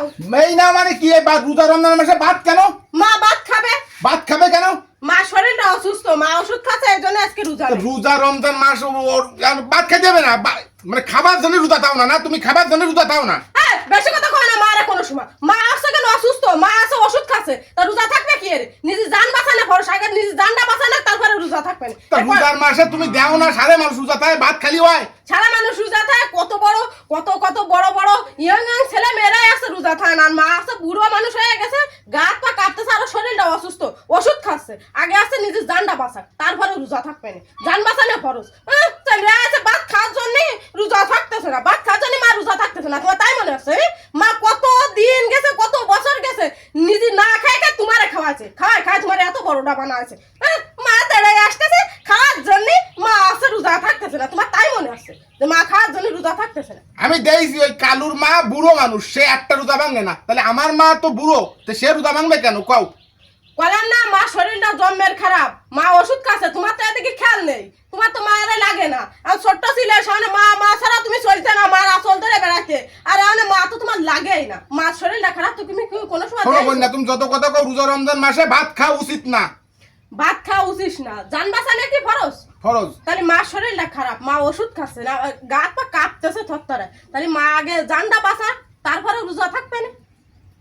নাও। মেই না মানে কি রোজা রমজান মাসে ভাত কেন? মা ভাত খাবে। ভাত খাবে কেন? মা শরীরটা অসুস্থ, মা ওষুধ খাচ্ছে, এই জন্য আজকে রোজা। রোজা রমজান মাস ভাত খেতে দেবে না, মানে খাবার জন্য রোজা থাও না। না তুমি খাবার জন্য রোজা থাও না। বেশি কথা কয় না। মারা কোনো সময় মা আছে কেন অসুস্থ, মা আছে ওষুধ খাচ্ছে, তা রোজা থাকবে কি? এর নিজে জান বাঁচানো খরচ, আগে নিজে জানটা বাঁচানো, তারপরে রোজা থাকবে না। রোজার মাসে তুমি দেও না, সারে মানুষ রোজা থাকে, ভাত খালি হয়। সারা মানুষ রোজা থাকে, কত বড় বড় ইয়ং ছেলে মেয়েরাই আছে রোজা থাকে না। মা আছে বুড়ো মানুষ হয়ে গেছে, গা পা কাঁপতেছে, আর শরীরটা অসুস্থ, ওষুধ খাচ্ছে। আগে আছে নিজে জানটা বাঁচাক, তারপরে রোজা থাকবে না। জান বাঁচানো খরচ। আছে ভাত খাওয়ার জন্য রোজা থাকতেছে না, ভাত খাওয়ার জন্য মা রোজা থাকতেছে না। তোমার তাই মনে আছে? মা কত দিন গেছে, কত বছর গেছে, নিজে না খাই খাই তোমারে খাওয়াছে, খাওয়াই তোমার এত বড়টা বানাইছে। মা দাঁড়াই আসতেছে খাওয়ার জন্য, মা আছে রোজা থাকতেছে না। তোমার তাই মনে আছে যে মা খাওয়ার জন্য রোজা থাকতেছে না? আমি দেখছি ওই কালুর মা বুড়ো মানুষ, সে একটা রোজা ভাঙে না, তাহলে আমার মা তো বুড়ো, তো সে রোজা ভাঙবে কেন কও? বলেন না মা শরীরটা জন্মের খারাপ, মা ওষুধ খাচ্ছে, তোমার তো এদিকে খেয়াল নেই। তোমার তো মায়ের লাগে না, আর ছোট্ট ছিলে সামনে মা ছাড়া তুমি চলতে না, মা আসল ধরে বেড়াতে, আর এখানে মা তো তোমার লাগেই না। মা শরীরটা খারাপ তো তুমি কোনো সময় না, তুমি যত কথা কও রোজা রমজান মাসে ভাত খাওয়া উচিত না। ভাত খাওয়া উচিত না, জান বাঁচানো কি ফরজ? ফরজ। তাহলে মা শরীরটা খারাপ, মা ওষুধ খাচ্ছে না, গা পা কাঁপতেছে থরথরে, তাহলে মা আগে জানটা বাঁচা, তারপরে রোজা থাকবে না।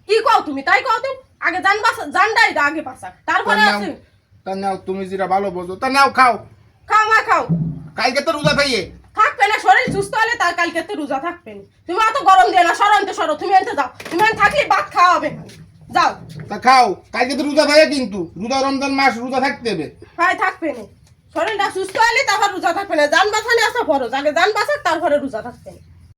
কি কও তুমি? তাই কও তুমি, আগে জান বাঁচা, জানটাই আগে বাঁচা, তারপরে আছে। তা নাও, তুমি যেটা ভালো বোঝো তা নাও, খাও। খাও মা খাও। কালকে তো রোজা থাইয়ে থাকবে না, শরীর সুস্থ হলে তার কালকে তো রোজা থাকবে না। তুমি অত গরম দিয়ে না, সরো তুমি এনতে যাও, তুমি এনে থাকলে ভাত খাওয়া হবে না, যাও। তা খাও, কালকে তো রোজা থাকে, কিন্তু রোজা রমজান মাস রোজা থাকতে হবে। হয় থাকবে না, শরীরটা সুস্থ হলে তারপর রোজা থাকবে না। জান বাঁচালে আসা ফরজ, আগে জান বাঁচাক তারপরে রোজা থাকবে না।